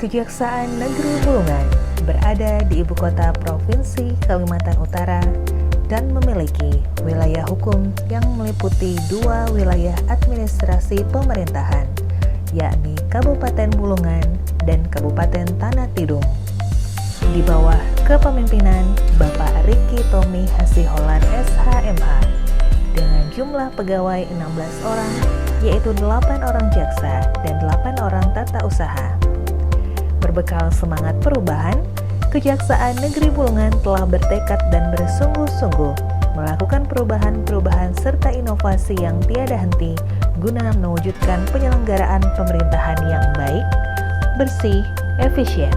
Kejaksaan Negeri Bulungan berada di ibu kota Provinsi Kalimantan Utara dan memiliki wilayah hukum yang meliputi dua wilayah administrasi pemerintahan, yakni Kabupaten Bulungan dan Kabupaten Tanah Tidung. Di bawah kepemimpinan Bapak Ricky Tommy Hasiholan SHMH dengan jumlah pegawai 16 orang, yaitu 8 orang jaksa dan 8 orang tata usaha. Berbekal semangat perubahan, Kejaksaan Negeri Bulungan telah bertekad dan bersungguh-sungguh melakukan perubahan-perubahan serta inovasi yang tiada henti guna mewujudkan penyelenggaraan pemerintahan yang baik, bersih, efisien,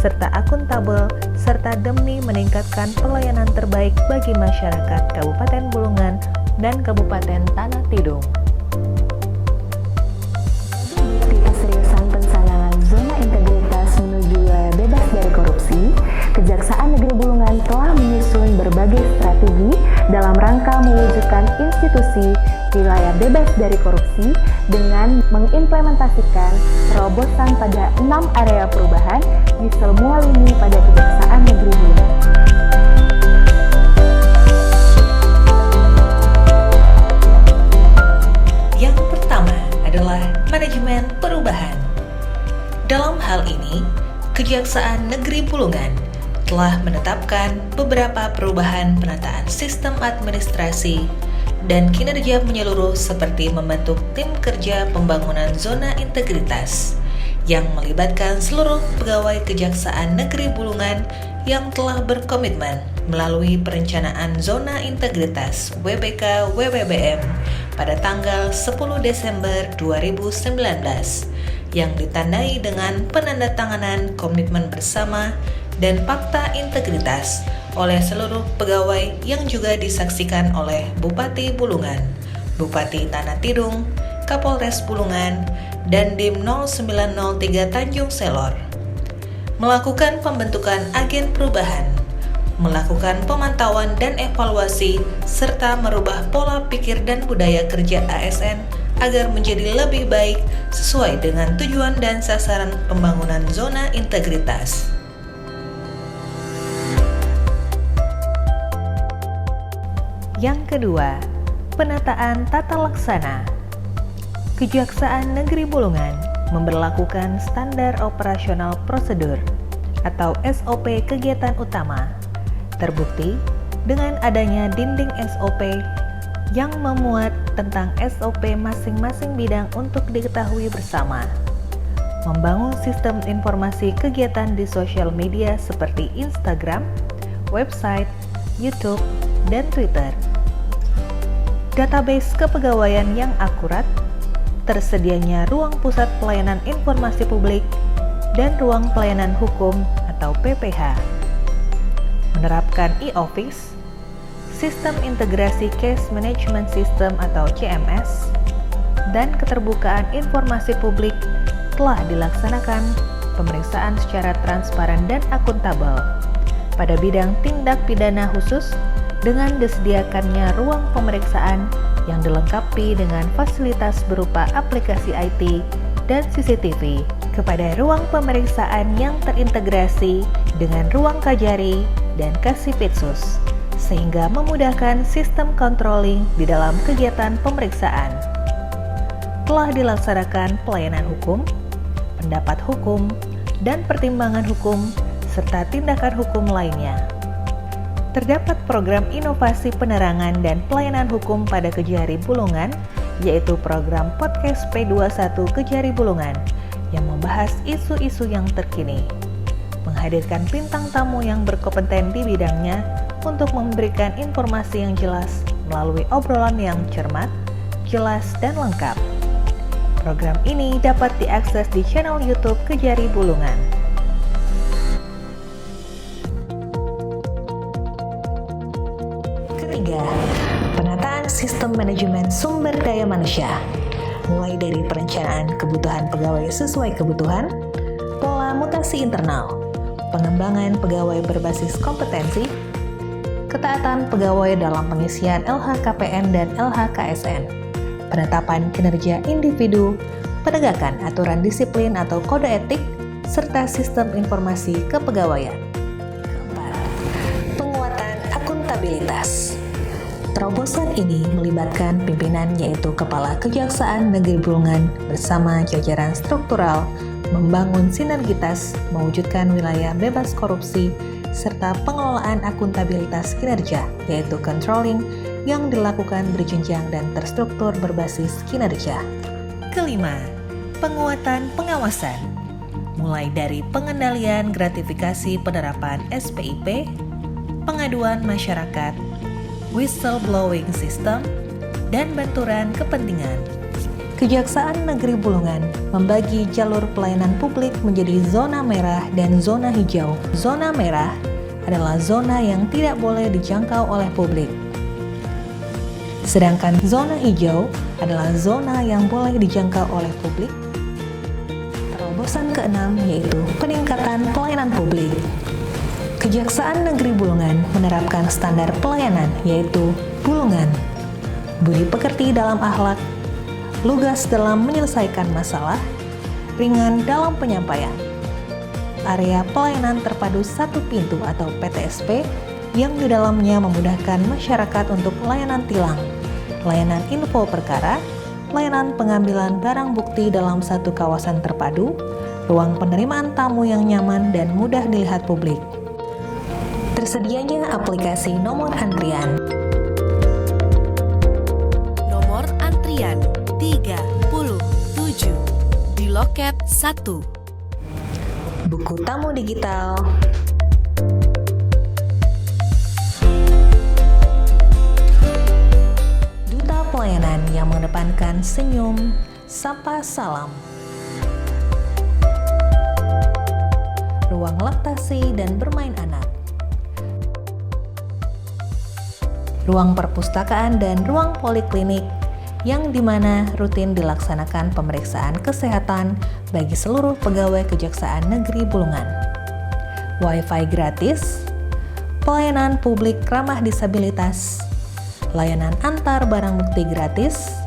serta akuntabel, serta demi meningkatkan pelayanan terbaik bagi masyarakat Kabupaten Bulungan dan Kabupaten Tanah Tidung. Di keseriusan pencanangan zona integritas menuju wilayah bebas dari korupsi, Kejaksaan Negeri Bulungan telah menyusun berbagai strategi dalam rangka mewujudkan institusi wilayah bebas dari korupsi dengan mengimplementasikan terobosan pada 6 area perubahan di semua lini pada Kejaksaan Negeri Bulungan. Yang pertama adalah manajemen perubahan. Dalam hal ini, Kejaksaan Negeri Bulungan telah menetapkan beberapa perubahan penataan sistem administrasi dan kinerja menyeluruh seperti membentuk tim kerja pembangunan zona integritas yang melibatkan seluruh pegawai Kejaksaan Negeri Bulungan yang telah berkomitmen melalui perencanaan zona integritas WBK WBBM pada tanggal 10 Desember 2019 yang ditandai dengan penandatanganan komitmen bersama dan fakta integritas oleh seluruh pegawai yang juga disaksikan oleh Bupati Bulungan, Bupati Tanah Tidung, Kapolres Bulungan, dan Dim 0903 Tanjung Selor. Melakukan pembentukan agen perubahan, melakukan pemantauan dan evaluasi, serta merubah pola pikir dan budaya kerja ASN agar menjadi lebih baik sesuai dengan tujuan dan sasaran pembangunan zona integritas. Yang kedua, penataan tata laksana. Kejaksaan Negeri Bulungan memberlakukan standar operasional prosedur atau SOP kegiatan utama. Terbukti dengan adanya dinding SOP yang memuat tentang SOP masing-masing bidang untuk diketahui bersama. Membangun sistem informasi kegiatan di sosial media seperti Instagram, website, YouTube, dan Twitter. Database kepegawaian yang akurat, tersedianya ruang pusat pelayanan informasi publik, dan ruang pelayanan hukum atau PPH. Menerapkan e-office, sistem integrasi case management system atau CMS, dan keterbukaan informasi publik telah dilaksanakan pemeriksaan secara transparan dan akuntabel pada bidang tindak pidana khusus dengan disediakannya ruang pemeriksaan yang dilengkapi dengan fasilitas berupa aplikasi IT dan CCTV kepada ruang pemeriksaan yang terintegrasi dengan ruang Kajari dan Kasipitsus, sehingga memudahkan sistem controlling di dalam kegiatan pemeriksaan. Telah dilaksanakan pelayanan hukum, pendapat hukum, dan pertimbangan hukum, serta tindakan hukum lainnya. Terdapat program inovasi penerangan dan pelayanan hukum pada Kejari Bulungan, yaitu program Podcast P21 Kejari Bulungan, yang membahas isu-isu yang terkini, menghadirkan bintang tamu yang berkompeten di bidangnya untuk memberikan informasi yang jelas melalui obrolan yang cermat, jelas, dan lengkap. Program ini dapat diakses di channel YouTube Kejari Bulungan. Ketiga, penataan sistem manajemen sumber daya manusia, mulai dari perencanaan kebutuhan pegawai sesuai kebutuhan, pola mutasi internal, pengembangan pegawai berbasis kompetensi, ketaatan pegawai dalam pengisian LHKPN dan LHKSN, penetapan kinerja individu, penegakan aturan disiplin atau kode etik, serta sistem informasi kepegawaian. Keempat, penguatan akuntabilitas. Terobosan ini melibatkan pimpinan yaitu Kepala Kejaksaan Negeri Bulungan bersama jajaran struktural, membangun sinergitas, mewujudkan wilayah bebas korupsi, serta pengelolaan akuntabilitas kinerja, yaitu controlling, yang dilakukan berjenjang dan terstruktur berbasis kinerja. Kelima, penguatan pengawasan. Mulai dari pengendalian gratifikasi penerapan SPIP, pengaduan masyarakat, whistleblowing system, dan benturan kepentingan. Kejaksaan Negeri Bulungan membagi jalur pelayanan publik menjadi zona merah dan zona hijau. Zona merah adalah zona yang tidak boleh dijangkau oleh publik. Sedangkan zona hijau adalah zona yang boleh dijangkau oleh publik. Terobosan keenam yaitu peningkatan pelayanan publik. Kejaksaan Negeri Bulungan menerapkan standar pelayanan yaitu Bulungan, budi pekerti dalam akhlak, lugas dalam menyelesaikan masalah, ringan dalam penyampaian. Area pelayanan terpadu satu pintu atau PTSP yang di dalamnya memudahkan masyarakat untuk layanan tilang, layanan info perkara, layanan pengambilan barang bukti dalam satu kawasan terpadu, ruang penerimaan tamu yang nyaman dan mudah dilihat publik. Tersedianya aplikasi nomor antrian. Nomor antrian 37 di loket 1. Buku tamu digital. Duta pelayanan yang mengedepankan senyum, sapa salam. Ruang laktasi dan bermain anak. Ruang perpustakaan dan ruang poliklinik yang dimana rutin dilaksanakan pemeriksaan kesehatan bagi seluruh pegawai Kejaksaan Negeri Bulungan. Wi-Fi gratis, pelayanan publik ramah disabilitas, layanan antar barang bukti gratis,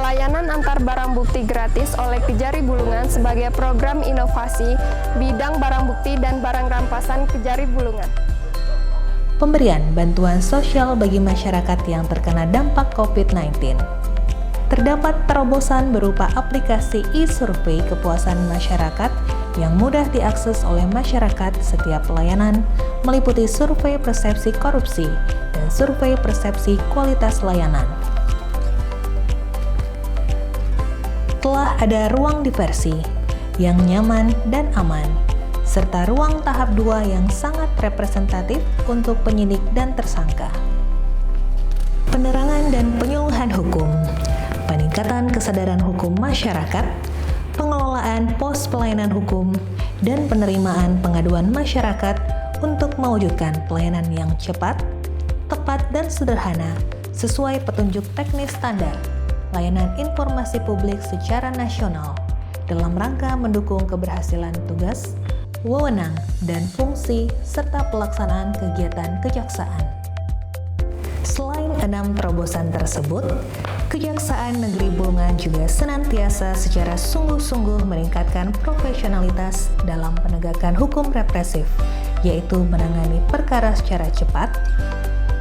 Pelayanan antar barang bukti gratis oleh Kejari Bulungan sebagai program inovasi bidang barang bukti dan barang rampasan Kejari Bulungan. pemberian bantuan sosial bagi masyarakat yang terkena dampak COVID-19. Terdapat terobosan berupa aplikasi e-survei kepuasan masyarakat yang mudah diakses oleh masyarakat setiap pelayanan, meliputi survei persepsi korupsi dan survei persepsi kualitas layanan. Telah ada ruang diversi yang nyaman dan aman, serta ruang tahap 2 yang sangat representatif untuk penyidik dan tersangka. Penerangan dan penyuluhan hukum, peningkatan kesadaran hukum masyarakat, pengelolaan pos pelayanan hukum, dan penerimaan pengaduan masyarakat untuk mewujudkan pelayanan yang cepat, tepat, dan sederhana sesuai petunjuk teknis standar layanan informasi publik secara nasional dalam rangka mendukung keberhasilan tugas, wewenang, dan fungsi serta pelaksanaan kegiatan kejaksaan. Selain 6 terobosan tersebut, Kejaksaan Negeri Bulungan juga senantiasa secara sungguh-sungguh meningkatkan profesionalitas dalam penegakan hukum represif, yaitu menangani perkara secara cepat,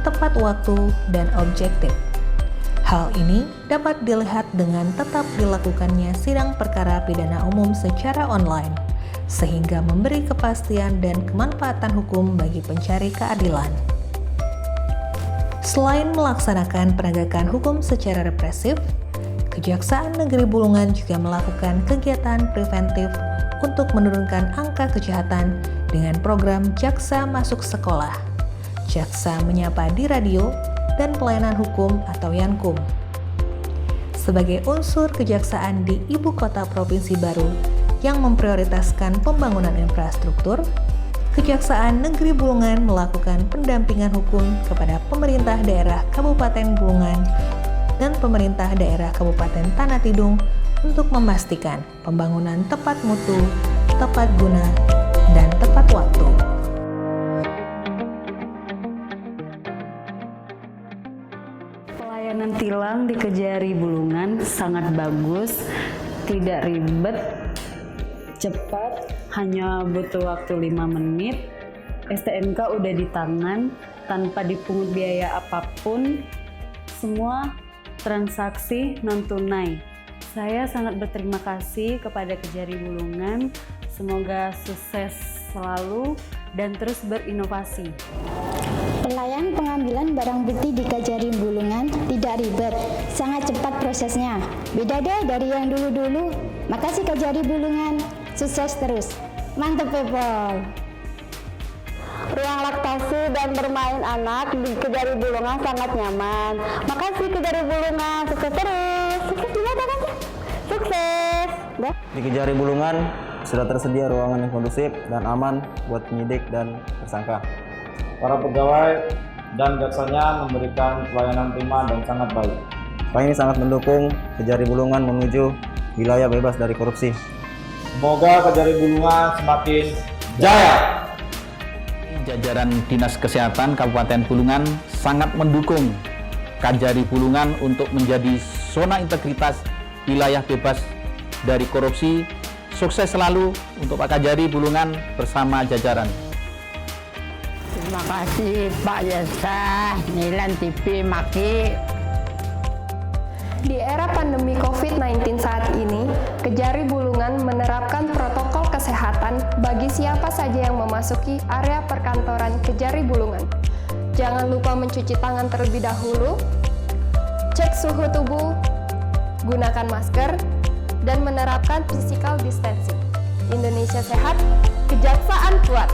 tepat waktu, dan objektif. Hal ini dapat dilihat dengan tetap dilakukannya sidang perkara pidana umum secara online, sehingga memberi kepastian dan kemanfaatan hukum bagi pencari keadilan. Selain melaksanakan penegakan hukum secara represif, Kejaksaan Negeri Bulungan juga melakukan kegiatan preventif untuk menurunkan angka kejahatan dengan program Jaksa Masuk Sekolah, Jaksa Menyapa di Radio, dan Pelayanan Hukum atau Yankum. Sebagai unsur kejaksaan di ibu kota provinsi baru yang memprioritaskan pembangunan infrastruktur, Kejaksaan Negeri Bulungan melakukan pendampingan hukum kepada pemerintah daerah Kabupaten Bulungan dan pemerintah daerah Kabupaten Tanah Tidung untuk memastikan pembangunan tepat mutu, tepat guna, dan tepat waktu. Pelayanan tilang di Kejari Bulungan sangat bagus, tidak ribet, cepat, hanya butuh waktu 5 menit. STNK udah di tangan, tanpa dipungut biaya apapun, semua transaksi non-tunai. Saya sangat berterima kasih kepada Kejari Bulungan, semoga sukses selalu dan terus berinovasi. Pelayanan pengambilan barang bukti di Kejari Bulungan tidak ribet, sangat cepat prosesnya. Beda deh dari yang dulu-dulu. Makasih Kejari Bulungan, sukses terus. Mantap people. Ruang laktasi dan bermain anak di Kejari Bulungan sangat nyaman. Makasih Kejari Bulungan, sukses terus. Sukses juga kan? Sukses. Dah. Di Kejari Bulungan sudah tersedia ruangan yang kondusif dan aman buat penyidik dan tersangka. Para pegawai dan jaksanya memberikan pelayanan prima dan sangat baik. Pak ini sangat mendukung Kejari Bulungan menuju wilayah bebas dari korupsi. Semoga Kejari Bulungan semakin jaya. Jajaran Dinas Kesehatan Kabupaten Bulungan sangat mendukung Kejari Bulungan untuk menjadi zona integritas wilayah bebas dari korupsi. Sukses selalu untuk Pak Kejari Bulungan bersama jajaran. Terima kasih Pak Yesa, Nilan TV Maki. Di era pandemi COVID-19 saat ini, Kejari Bulungan menerapkan protokol kesehatan bagi siapa saja yang memasuki area perkantoran Kejari Bulungan. Jangan lupa mencuci tangan terlebih dahulu, cek suhu tubuh, gunakan masker, dan menerapkan physical distancing. Indonesia sehat, kejaksaan kuat.